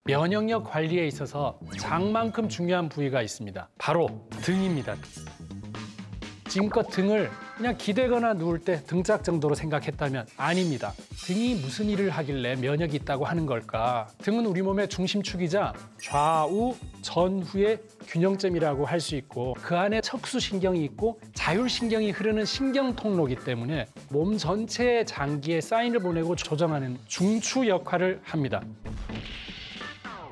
면역력 관리에 있어서 장만큼 중요한 부위가 있습니다. 바로 등입니다. 지금껏 등을 그냥 기대거나 누울 때 등짝 정도로 생각했다면 아닙니다. 등이 무슨 일을 하길래 면역이 있다고 하는 걸까? 등은 우리 몸의 중심축이자 좌우, 전후의 균형점이라고 할 수 있고 그 안에 척수신경이 있고 자율신경이 흐르는 신경통로이기 때문에 몸 전체의 장기에 사인을 보내고 조정하는 중추 역할을 합니다.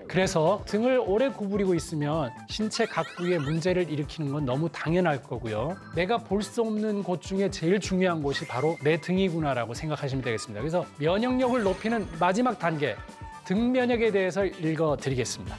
그래서 등을 오래 구부리고 있으면 신체 각 부위에 문제를 일으키는 건 너무 당연할 거고요. 내가 볼 수 없는 곳 중에 제일 중요한 곳이 바로 내 등이구나라고 생각하시면 되겠습니다. 그래서 면역력을 높이는 마지막 단계, 등 면역에 대해서 읽어드리겠습니다.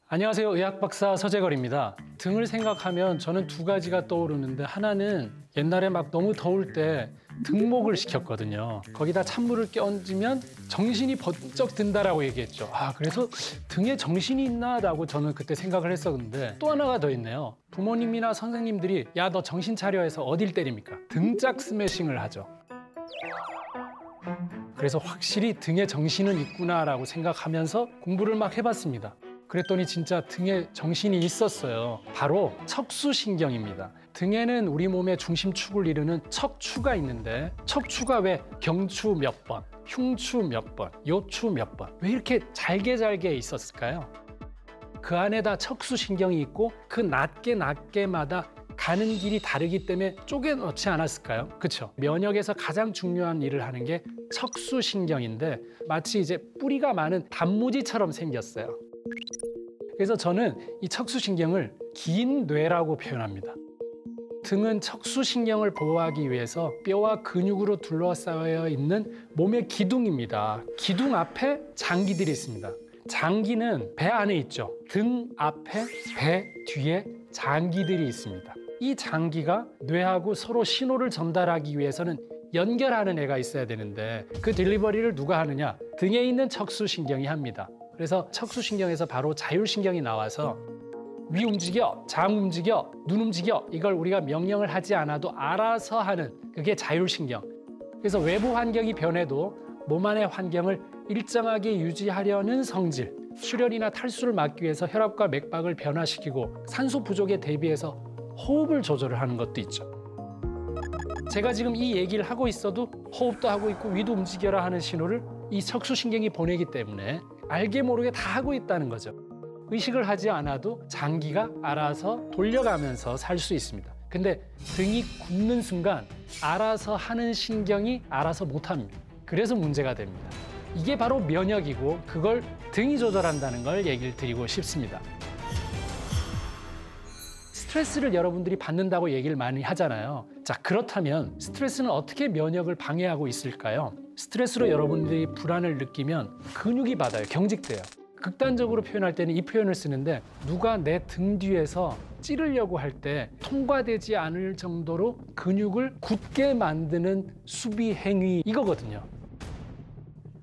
안녕하세요. 의학박사 서재걸입니다. 등을 생각하면 저는 두 가지가 떠오르는데 하나는 옛날에 막 너무 더울 때 등목을 시켰거든요. 거기다 찬물을 껴얹으면 정신이 번쩍 든다라고 얘기했죠. 그래서 등에 정신이 있나라고 저는 그때 생각을 했었는데 또 하나가 더 있네요. 부모님이나 선생님들이 야, 너 정신 차려 해서 어딜 때립니까? 등짝 스매싱을 하죠. 그래서 확실히 등에 정신은 있구나라고 생각하면서 공부를 막 해봤습니다. 그랬더니 진짜 등에 정신이 있었어요. 바로 척수신경입니다. 등에는 우리 몸의 중심축을 이루는 척추가 있는데 척추가 왜 경추 몇 번, 흉추 몇 번, 요추 몇 번, 왜 이렇게 잘게 있었을까요? 그 안에다 척수신경이 있고 그 낱개마다 가는 길이 다르기 때문에 쪼개 넣지 않았을까요? 그렇죠? 면역에서 가장 중요한 일을 하는 게 척수신경인데 마치 이제 뿌리가 많은 단무지처럼 생겼어요. 그래서 저는 이 척수신경을 긴 뇌라고 표현합니다. 등은 척수신경을 보호하기 위해서 뼈와 근육으로 둘러싸여 있는 몸의 기둥입니다. 기둥 앞에 장기들이 있습니다. 장기는 배 안에 있죠. 등 앞에, 배 뒤에 장기들이 있습니다. 이 장기가 뇌하고 서로 신호를 전달하기 위해서는 연결하는 애가 있어야 되는데 그 딜리버리를 누가 하느냐? 등에 있는 척수신경이 합니다. 그래서 척수신경에서 바로 자율신경이 나와서 위 움직여, 장 움직여, 눈 움직여 이걸 우리가 명령을 하지 않아도 알아서 하는 그게 자율신경. 그래서 외부 환경이 변해도 몸 안의 환경을 일정하게 유지하려는 성질, 출혈이나 탈수를 막기 위해서 혈압과 맥박을 변화시키고 산소 부족에 대비해서 호흡을 조절을 하는 것도 있죠. 제가 지금 이 얘기를 하고 있어도 호흡도 하고 있고 위도 움직여라 하는 신호를 이 척수신경이 보내기 때문에 알게 모르게 다 하고 있다는 거죠. 의식을 하지 않아도 장기가 알아서 돌려가면서 살 수 있습니다. 근데 등이 굽는 순간 알아서 하는 신경이 알아서 못합니다. 그래서 문제가 됩니다. 이게 바로 면역이고 그걸 등이 조절한다는 걸 얘기를 드리고 싶습니다. 스트레스를 여러분들이 받는다고 얘기를 많이 하잖아요. 자, 그렇다면 스트레스는 어떻게 면역을 방해하고 있을까요? 스트레스로 여러분들이 불안을 느끼면 근육이 받아요. 경직돼요. 극단적으로 표현할 때는 이 표현을 쓰는데 누가 내 등 뒤에서 찌르려고 할 때 통과되지 않을 정도로 근육을 굳게 만드는 수비 행위 이거거든요.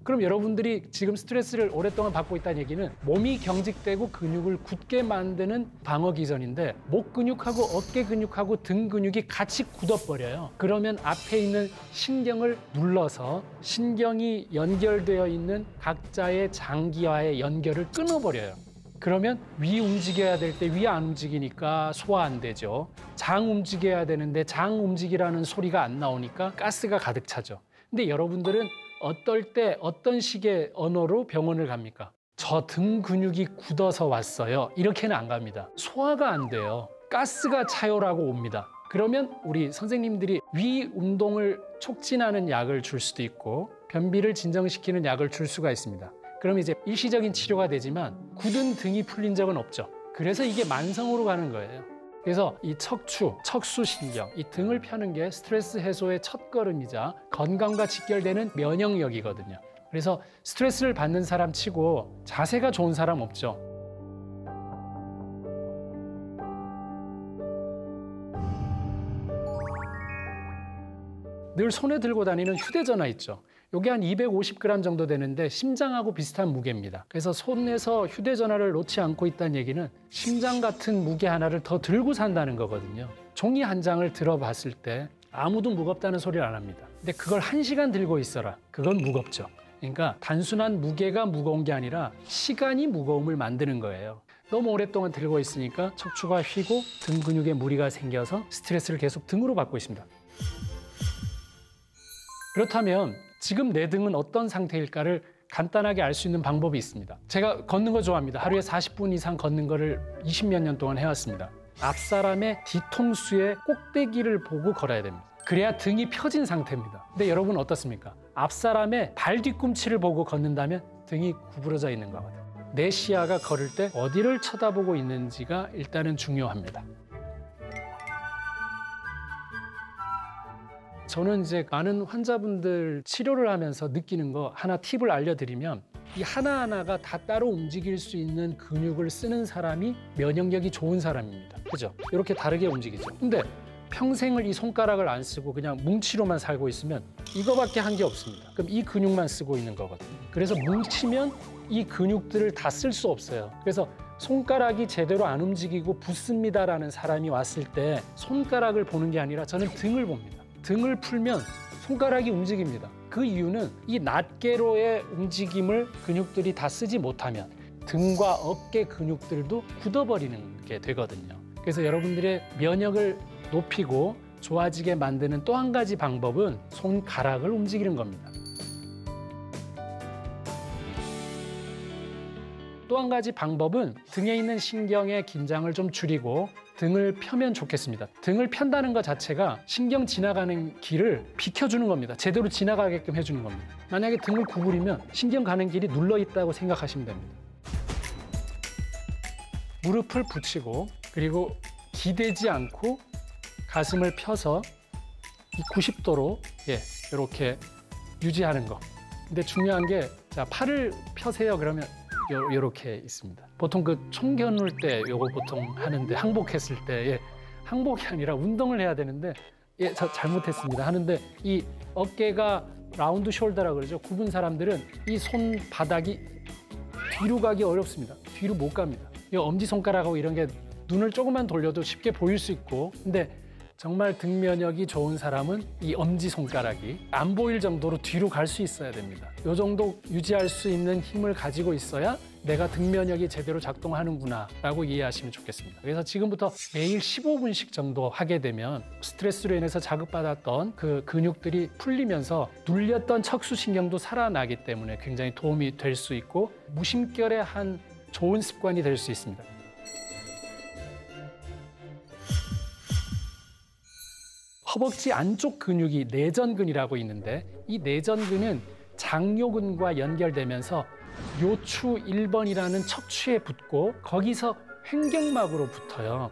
그럼 여러분들이 지금 스트레스를 오랫동안 받고 있다는 얘기는 몸이 경직되고 근육을 굳게 만드는 방어 기전인데 목 근육하고 어깨 근육하고 등 근육이 같이 굳어버려요. 그러면 앞에 있는 신경을 눌러서 신경이 연결되어 있는 각자의 장기와의 연결을 끊어버려요. 그러면 위 움직여야 될 때 위 안 움직이니까 소화 안 되죠. 장 움직여야 되는데 장 움직이라는 소리가 안 나오니까 가스가 가득 차죠. 근데 여러분들은 어떨 때 어떤 식의 언어로 병원을 갑니까? 저 등 근육이 굳어서 왔어요. 이렇게는 안 갑니다. 소화가 안 돼요. 가스가 차요라고 옵니다. 그러면 우리 선생님들이 위 운동을 촉진하는 약을 줄 수도 있고 변비를 진정시키는 약을 줄 수가 있습니다. 그럼 이제 일시적인 치료가 되지만 굳은 등이 풀린 적은 없죠. 그래서 이게 만성으로 가는 거예요. 그래서 이 척추, 척수신경, 이 등을 펴는 게 스트레스 해소의 첫걸음이자 건강과 직결되는 면역력이거든요. 그래서 스트레스를 받는 사람 치고 자세가 좋은 사람 없죠. 늘 손에 들고 다니는 휴대전화 있죠. 이게 한 250g 정도 되는데 심장하고 비슷한 무게입니다. 그래서 손에서 휴대전화를 놓지 않고 있다는 얘기는 심장 같은 무게 하나를 더 들고 산다는 거거든요. 종이 한 장을 들어봤을 때 아무도 무겁다는 소리를 안 합니다. 근데 그걸 1시간 들고 있어라. 그건 무겁죠. 그러니까 단순한 무게가 무거운 게 아니라 시간이 무거움을 만드는 거예요. 너무 오랫동안 들고 있으니까 척추가 휘고 등 근육에 무리가 생겨서 스트레스를 계속 등으로 받고 있습니다. 그렇다면 지금 내 등은 어떤 상태일까를 간단하게 알 수 있는 방법이 있습니다. 제가 걷는 거 좋아합니다. 하루에 40분 이상 걷는 거를 20몇 년 동안 해왔습니다. 앞사람의 뒤통수의 꼭대기를 보고 걸어야 됩니다. 그래야 등이 펴진 상태입니다. 근데 여러분 어떻습니까? 앞사람의 발 뒤꿈치를 보고 걷는다면 등이 구부러져 있는 거거든요. 내 시야가 걸을 때 어디를 쳐다보고 있는지가 일단은 중요합니다. 저는 이제 많은 환자분들 치료를 하면서 느끼는 거 하나 팁을 알려드리면 이 하나하나가 다 따로 움직일 수 있는 근육을 쓰는 사람이 면역력이 좋은 사람입니다. 그죠? 이렇게 다르게 움직이죠. 근데 평생을 이 손가락을 안 쓰고 그냥 뭉치로만 살고 있으면 이거밖에 한 게 없습니다. 그럼 이 근육만 쓰고 있는 거거든요. 그래서 뭉치면 이 근육들을 다 쓸 수 없어요. 그래서 손가락이 제대로 안 움직이고 붓습니다라는 사람이 왔을 때 손가락을 보는 게 아니라 저는 등을 봅니다. 등을 풀면 손가락이 움직입니다. 그 이유는 이 낱개로의 움직임을 근육들이 다 쓰지 못하면 등과 어깨 근육들도 굳어버리는 게 되거든요. 그래서 여러분들의 면역을 높이고 좋아지게 만드는 또 한 가지 방법은 손가락을 움직이는 겁니다. 또 한 가지 방법은 등에 있는 신경의 긴장을 좀 줄이고 등을 펴면 좋겠습니다. 등을 편다는 것 자체가 신경 지나가는 길을 비켜주는 겁니다. 제대로 지나가게끔 해주는 겁니다. 만약에 등을 구부리면 신경 가는 길이 눌러 있다고 생각하시면 됩니다. 무릎을 붙이고 그리고 기대지 않고 가슴을 펴서 이 90도로 이렇게 유지하는 거. 근데 중요한 게 자, 팔을 펴세요 그러면 이렇게 있습니다. 보통 그 총 겨눌 때 요거 보통 하는데 항복했을 때 항복이 아니라 운동을 해야 되는데 저 잘못했습니다 하는데 이 어깨가 라운드 숄더라고 그러죠. 굽은 사람들은 이 손바닥이 뒤로 가기 어렵습니다. 뒤로 못 갑니다. 이 엄지손가락하고 이런 게 눈을 조금만 돌려도 쉽게 보일 수 있고 근데 정말 등 면역이 좋은 사람은 이 엄지손가락이 안 보일 정도로 뒤로 갈 수 있어야 됩니다. 이 정도 유지할 수 있는 힘을 가지고 있어야 내가 등 면역이 제대로 작동하는구나 라고 이해하시면 좋겠습니다. 그래서 지금부터 매일 15분씩 정도 하게 되면 스트레스로 인해서 자극받았던 그 근육들이 풀리면서 눌렸던 척수신경도 살아나기 때문에 굉장히 도움이 될 수 있고 무심결의 한 좋은 습관이 될 수 있습니다. 허벅지 안쪽 근육이 내전근이라고 있는데 이 내전근은 장요근과 연결되면서 요추 1번이라는 척추에 붙고 거기서 횡격막으로 붙어요.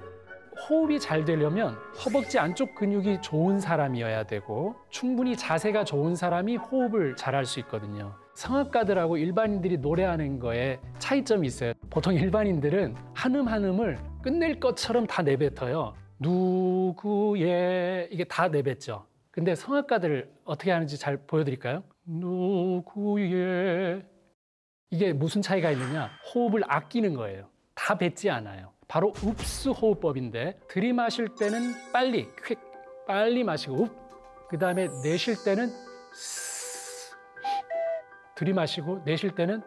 호흡이 잘 되려면 허벅지 안쪽 근육이 좋은 사람이어야 되고 충분히 자세가 좋은 사람이 호흡을 잘할 수 있거든요. 성악가들하고 일반인들이 노래하는 거에 차이점이 있어요. 보통 일반인들은 한음 한음을 끝낼 것처럼 다 내뱉어요. 누구의 이게 다 내뱉죠. 근데 성악가들 어떻게 하는지 잘 보여드릴까요? 누구의 이게 무슨 차이가 있느냐? 호흡을 아끼는 거예요. 다 뱉지 않아요. 바로 읍스 호흡법인데 들이마실 때는 빨리 퀵 빨리 마시고 그 다음에 내쉴 때는 들이마시고 내쉴 때는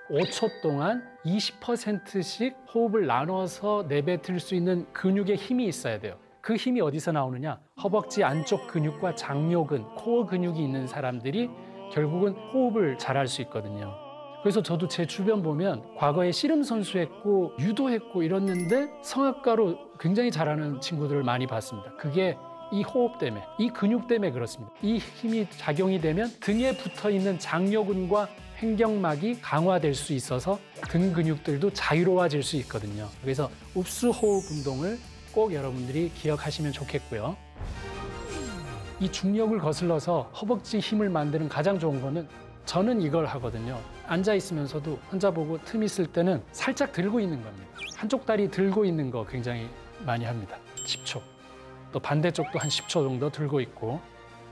5초 동안 20%씩 호흡을 나눠서 내뱉을 수 있는 근육의 힘이 있어야 돼요. 그 힘이 어디서 나오느냐? 허벅지 안쪽 근육과 장요근, 코어 근육이 있는 사람들이 결국은 호흡을 잘할 수 있거든요. 그래서 저도 제 주변 보면 과거에 씨름 선수했고 유도했고 이랬는데 성악가로 굉장히 잘하는 친구들을 많이 봤습니다. 그게 이 호흡 때문에, 이 근육 때문에 그렇습니다. 이 힘이 작용이 되면 등에 붙어있는 장요근과 횡격막이 강화될 수 있어서 등 근육들도 자유로워질 수 있거든요. 그래서 읍수 호흡 운동을 꼭 여러분들이 기억하시면 좋겠고요. 이 중력을 거슬러서 허벅지 힘을 만드는 가장 좋은 거는 저는 이걸 하거든요. 앉아 있으면서도 환자 보고 틈 있을 때는 살짝 들고 있는 겁니다. 한쪽 다리 들고 있는 거 굉장히 많이 합니다. 10초. 또 반대쪽도 한 10초 정도 들고 있고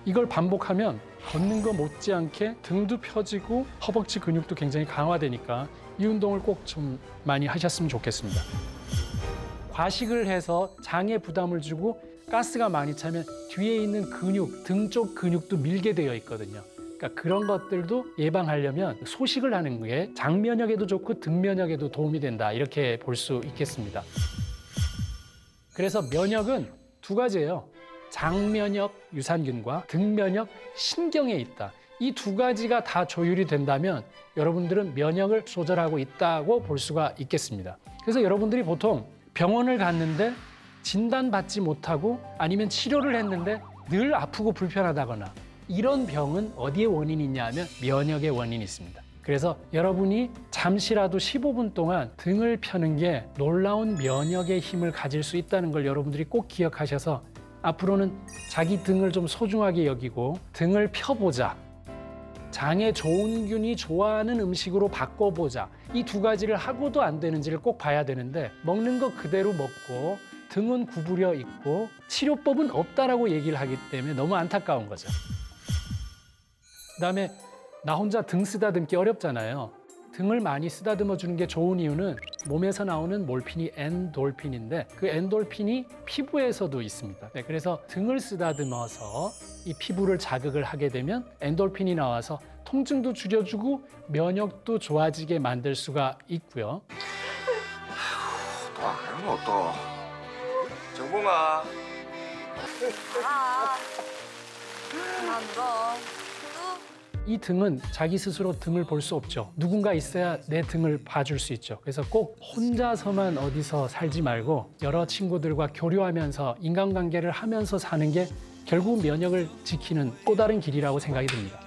이걸 반복하면 걷는 거 못지않게 등도 펴지고 허벅지 근육도 굉장히 강화되니까 이 운동을 꼭 좀 많이 하셨으면 좋겠습니다. 과식을 해서 장에 부담을 주고 가스가 많이 차면 뒤에 있는 근육, 등 쪽 근육도 밀게 되어 있거든요. 그러니까 그런 것들도 예방하려면 소식을 하는 게 장 면역에도 좋고 등 면역에도 도움이 된다, 이렇게 볼 수 있겠습니다. 그래서 면역은 두 가지예요. 장 면역 유산균과 등 면역 신경에 있다. 이 두 가지가 다 조율이 된다면 여러분들은 면역을 조절하고 있다고 볼 수가 있겠습니다. 그래서 여러분들이 보통 병원을 갔는데 진단받지 못하고 아니면 치료를 했는데 늘 아프고 불편하다거나 이런 병은 어디에 원인이 있냐 하면 면역의 원인이 있습니다. 그래서 여러분이 잠시라도 15분 동안 등을 펴는 게 놀라운 면역의 힘을 가질 수 있다는 걸 여러분들이 꼭 기억하셔서 앞으로는 자기 등을 좀 소중하게 여기고 등을 펴보자. 장에 좋은 균이 좋아하는 음식으로 바꿔보자. 이 두 가지를 하고도 안 되는지를 꼭 봐야 되는데 먹는 거 그대로 먹고 등은 구부려 있고 치료법은 없다라고 얘기를 하기 때문에 너무 안타까운 거죠. 그다음에 나 혼자 등 쓰다듬기 어렵잖아요. 등을 많이 쓰다듬어 주는 게 좋은 이유는 몸에서 나오는 몰핀이 엔돌핀인데 그 엔돌핀이 피부에서도 있습니다. 네, 그래서 등을 쓰다듬어서 이 피부를 자극을 하게 되면 엔돌핀이 나와서 통증도 줄여주고 면역도 좋아지게 만들 수가 있고요. 또 안 하는 거 또. 정봉아. 그만 울어. 이 등은 자기 스스로 등을 볼 수 없죠. 누군가 있어야 내 등을 봐줄 수 있죠. 그래서 꼭 혼자서만 어디서 살지 말고 여러 친구들과 교류하면서 인간관계를 하면서 사는 게 결국 면역을 지키는 또 다른 길이라고 생각이 듭니다.